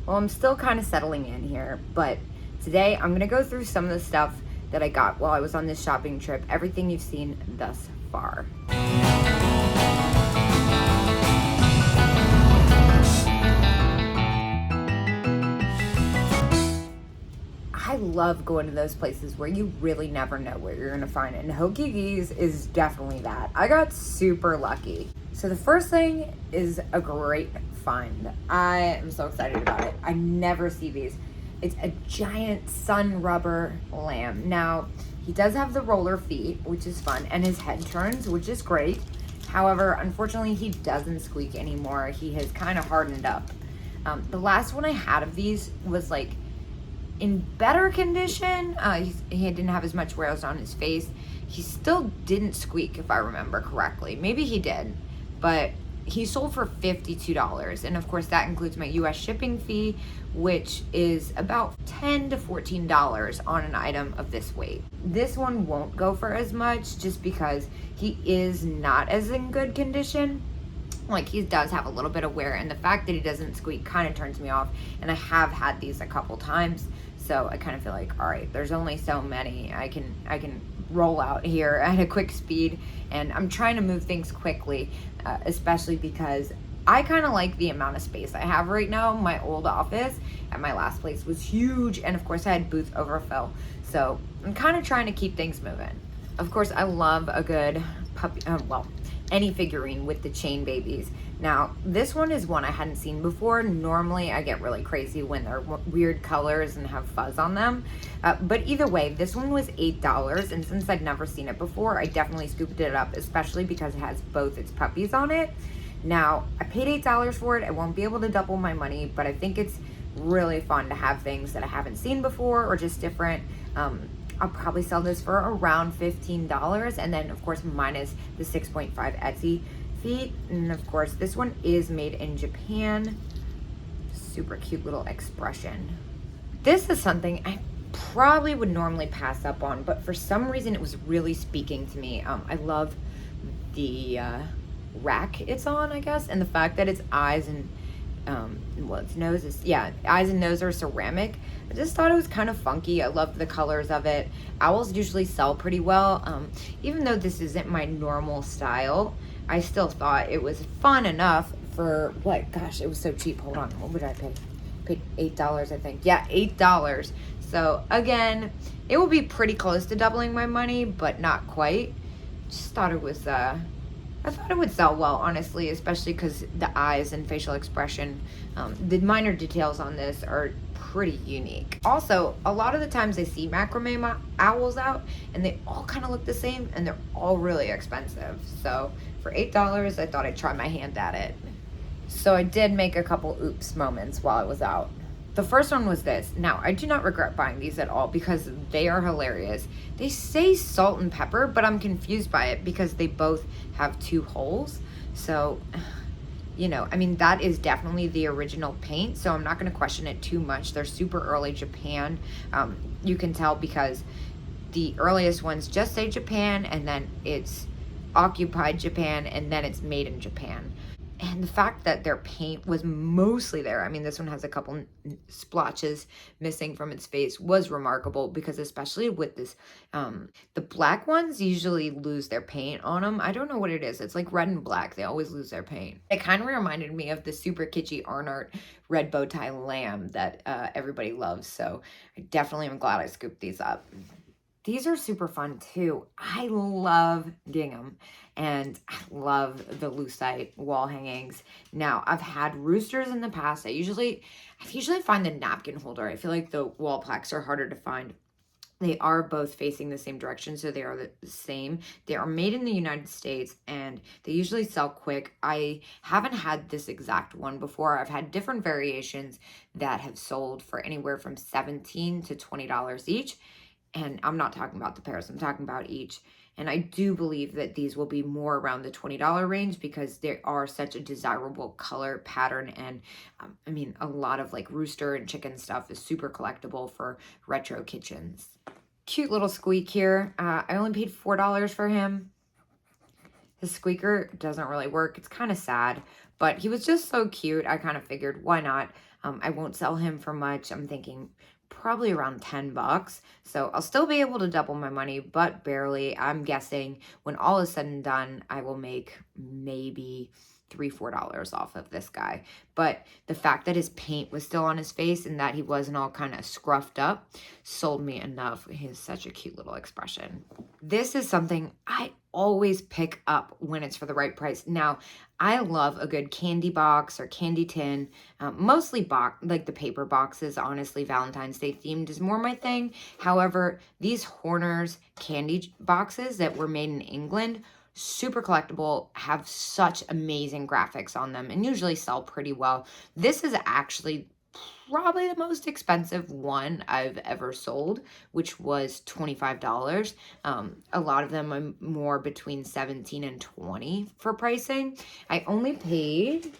Well, I'm still kind of settling in here, but today I'm going to go through some of the stuff that I got while I was on this shopping trip, everything you've seen thus far. I love going to those places where you really never know what you're gonna find, and Hokigi's is definitely that. I got super lucky. So the first thing is a great find. I am so excited about it. I never see these. It's a giant sun rubber lamb. Now, he does have the roller feet, which is fun, and his head turns, which is great. However, unfortunately, he doesn't squeak anymore. He has kind of hardened up. The last one I had of these was like in better condition. He didn't have as much wears on his face. He still didn't squeak, if I remember correctly. Maybe he did, but he sold for $52. And of course, that includes my US shipping fee, which is about $10 to $14 on an item of this weight. This one won't go for as much just because he is not as in good condition. Like, he does have a little bit of wear, and the fact that he doesn't squeak kind of turns me off. And I have had these a couple times, so I kind of feel like, all right, there's only so many I can roll out here at a quick speed, and I'm trying to move things quickly, especially because I kind of like the amount of space I have right now. My old office at my last place was huge, and of course I had booth overfill, so I'm kind of trying to keep things moving. Of course, I love a good puppy, any figurine with the chain babies. Now, this one is one I hadn't seen before. Normally, I get really crazy when they're weird colors and have fuzz on them. But either way, this one was $8, and since I'd never seen it before, I definitely scooped it up, especially because it has both its puppies on it. Now, I paid $8 for it. I won't be able to double my money, but I think it's really fun to have things that I haven't seen before or just different. I'll probably sell this for around $15, and then of course minus the 6.5 Etsy fee. And of course this one is made in Japan. Super cute little expression. This is something I probably would normally pass up on, but for some reason it was really speaking to me. I love the rack it's on, I guess, and the fact that its eyes and its nose is, eyes and nose are ceramic. I just thought it was kind of funky. I loved the colors of it. Owls usually sell pretty well. Even though this isn't my normal style, I still thought it was fun enough for what? Gosh, it was so cheap. Hold on, what would I pay? Paid $8, I think. Yeah, $8. So again, it will be pretty close to doubling my money, but not quite. Just thought it was I thought it would sell well, honestly, especially because the eyes and facial expression, the minor details on this are pretty unique. Also, a lot of the times I see macrame owls out, and they all kind of look the same, and they're all really expensive. So for $8, I thought I'd try my hand at it. So I did make a couple oops moments while I was out. The first one was this. Now, I do not regret buying these at all because they are hilarious. They say salt and pepper, but I'm confused by it because they both have 2 holes. So, you know, I mean, that is definitely the original paint, so I'm not going to question it too much. They're super early Japan. You can tell because the earliest ones just say Japan, and then it's occupied Japan, and then it's made in Japan. And the fact that their paint was mostly there, I mean, this one has a couple splotches missing from its face, was remarkable because especially with this, the black ones usually lose their paint on them. I don't know what it is. It's like red and black. They always lose their paint. It kind of reminded me of the super kitschy Arnart red bow tie lamb that everybody loves. So I definitely am glad I scooped these up. These are super fun too. I love gingham, and I love the lucite wall hangings. Now, I've had roosters in the past. I usually find the napkin holder. I feel like the wall plaques are harder to find. They are both facing the same direction, so they are the same. They are made in the United States, and they usually sell quick. I haven't had this exact one before. I've had different variations that have sold for anywhere from $17 to $20 each. And I'm not talking about the pairs, I'm talking about each. And I do believe that these will be more around the $20 range because they are such a desirable color pattern. And I mean, a lot of like rooster and chicken stuff is super collectible for retro kitchens. Cute little squeak here. I only paid $4 for him. His squeaker doesn't really work. It's kind of sad, but he was just so cute. I kind of figured, why not? I won't sell him for much. I'm thinking probably around $10. So I'll still be able to double my money, but barely. I'm guessing when all is said and done, I will make maybe $3-4 off of this guy. But the fact that his paint was still on his face and that he wasn't all kind of scruffed up sold me enough. He has such a cute little expression. This is something I always pick up when it's for the right price. Now, I love a good candy box or candy tin, mostly like the paper boxes. Honestly, Valentine's Day themed is more my thing. However, these Horner's candy boxes that were made in England, super collectible, have such amazing graphics on them, and usually sell pretty well. This is actually probably the most expensive one I've ever sold, which was $25. A lot of them are more between $17 and $20 for pricing. I only paid,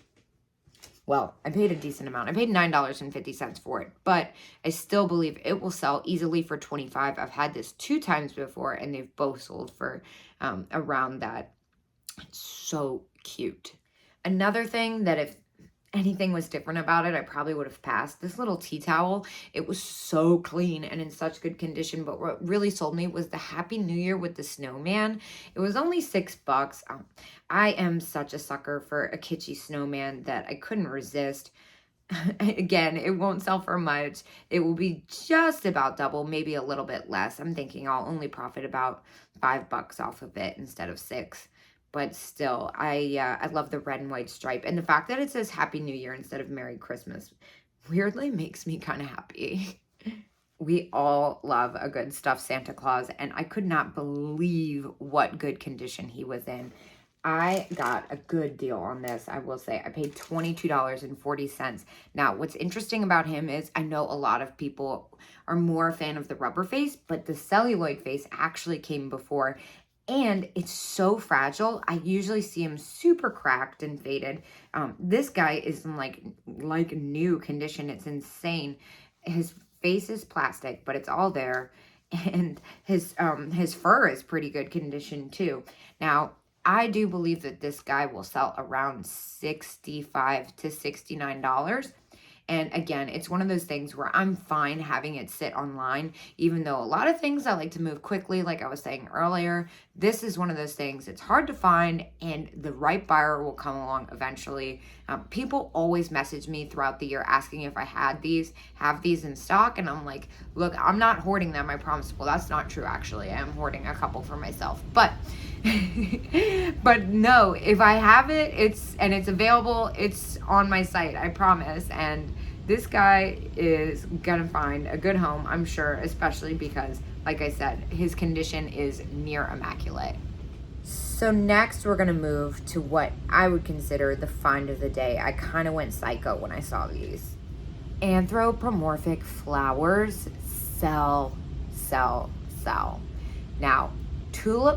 well, I paid a decent amount. I paid $9.50 for it, but I still believe it will sell easily for $25. I've had this 2 times before, and they've both sold for around that. It's so cute. Another thing that if anything was different about it, I probably would have passed. This little tea towel, it was so clean and in such good condition, but what really sold me was the Happy New Year with the snowman. It was only $6. I am such a sucker for a kitschy snowman that I couldn't resist. Again, it won't sell for much. It will be just about double, maybe a little bit less. I'm thinking I'll only profit about $5 off of it instead of 6. But still, I love the red and white stripe. And the fact that it says Happy New Year instead of Merry Christmas weirdly makes me kind of happy. We all love a good stuffed Santa Claus, and I could not believe what good condition he was in. I got a good deal on this, I will say. I paid $22.40. Now, what's interesting about him is I know a lot of people are more a fan of the rubber face, but the celluloid face actually came before. And it's so fragile. I usually see him super cracked and faded. This guy is in like new condition. It's insane. His face is plastic, but it's all there. And his fur is pretty good condition too. Now, I do believe that this guy will sell around $65 to $69. And again, it's one of those things where I'm fine having it sit online, even though a lot of things I like to move quickly, like I was saying earlier. This is one of those things, it's hard to find, and the right buyer will come along eventually. People always message me throughout the year asking if I have these in stock, and I'm like, look, I'm not hoarding them, I promise. Well, that's not true, actually. I am hoarding a couple for myself, but but no, if I have it, it's available, it's on my site, I promise. And this guy is gonna find a good home, I'm sure, especially because, like I said, his condition is near immaculate. So next we're gonna move to what I would consider the find of the day. I kind of went psycho when I saw these. Anthropomorphic flowers sell. Now,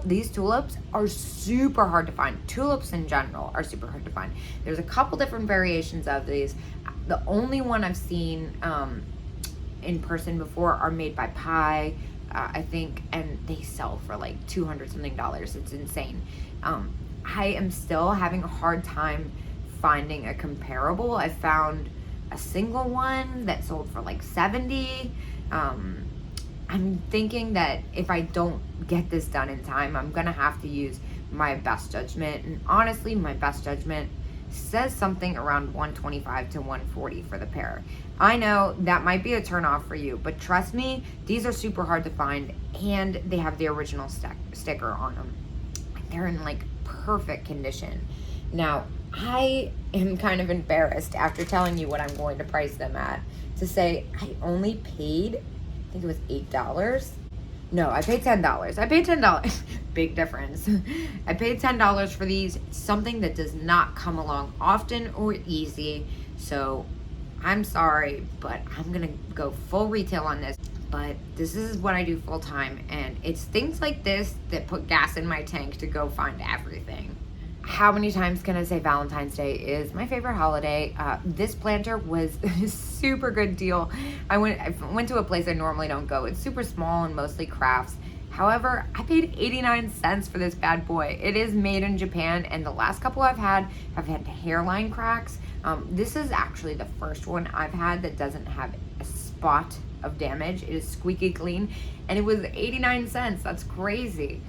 these tulips are super hard to find. Tulips in general are super hard to find. There's a couple different variations of these. The only one I've seen in person before are made by Pi, I think, and they sell for like $200 something. It's insane. I am still having a hard time finding a comparable. I found a single one that sold for like $70. I'm thinking that if I don't get this done in time, I'm gonna have to use my best judgment. And honestly, my best judgment says something around $125 to $140 for the pair. I know that might be a turn off for you, but trust me, these are super hard to find, and they have the original sticker on them. They're in like perfect condition. Now, I am kind of embarrassed after telling you what I'm going to price them at to say I only paid, I think it was $8. No, I paid $10. I paid $10. Big difference. I paid $10 for these. Something that does not come along often or easy. So I'm sorry, but I'm going to go full retail on this. But this is what I do full time. And it's things like this that put gas in my tank to go find everything. How many times can I say Valentine's Day is my favorite holiday? This planter was a super good deal. I went to a place I normally don't go. It's super small and mostly crafts. However, I paid 89 cents for this bad boy. It is made in Japan, and the last couple I've had have had hairline cracks. This is actually the first one I've had that doesn't have a spot of damage. It is squeaky clean, and it was 89 cents. That's crazy.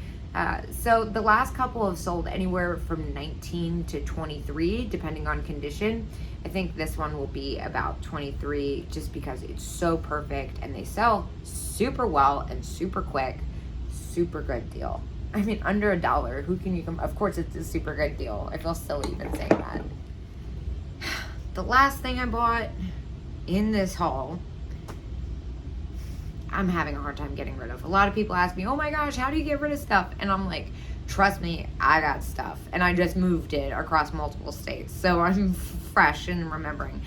So the last couple have sold anywhere from 19 to 23, depending on condition. I think this one will be about 23 just because it's so perfect and they sell super well and super quick. Super good deal. I mean, under $1, who can you come? Of course, it's a super good deal. I feel silly even saying that. The last thing I bought in this haul, I'm having a hard time getting rid of. A lot of people ask me, oh my gosh, how do you get rid of stuff? And I'm like, trust me, I got stuff. And I just moved it across multiple states. So I'm fresh in remembering.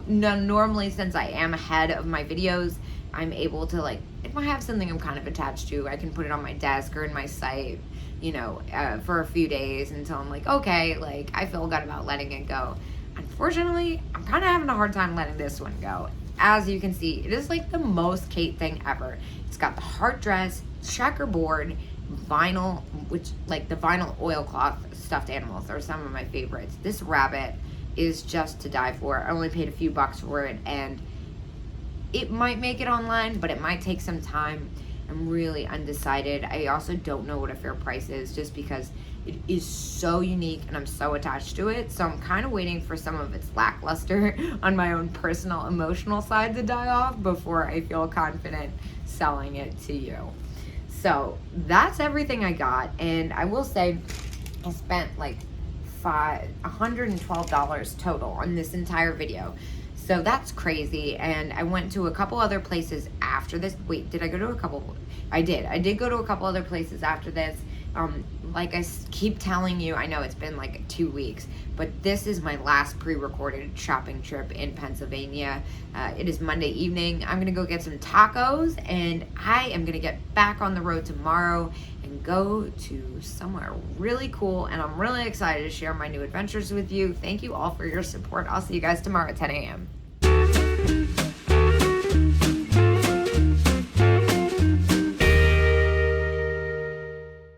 Normally, since I am ahead of my videos, I'm able to, like, if I have something I'm kind of attached to, I can put it on my desk or in my site, you know, for a few days until I'm like, okay, like, I feel good about letting it go. Unfortunately, I'm kind of having a hard time letting this one go. As you can see, it is like the most Kate thing ever. It's got the heart dress, checkerboard, vinyl, which, like, the vinyl oilcloth stuffed animals are some of my favorites. This rabbit is just to die for. I only paid a few bucks for it, and it might make it online, but it might take some time. I'm really undecided. I also don't know what a fair price is just because it is so unique and I'm so attached to it. So I'm kind of waiting for some of its lackluster on my own personal emotional side to die off before I feel confident selling it to you. So that's everything I got. And I will say I spent like $112 total on this entire video. So that's crazy. And I went to a couple other places after this. Wait, did I go to a couple? I did go to a couple other places after this. Like I keep telling you, I know it's been like 2 weeks, but this is my last pre-recorded shopping trip in Pennsylvania. It is Monday evening. I'm gonna go get some tacos, and I am gonna get back on the road tomorrow and go to somewhere really cool, and I'm really excited to share my new adventures with you. Thank you all for your support. I'll see you guys tomorrow at 10 a.m.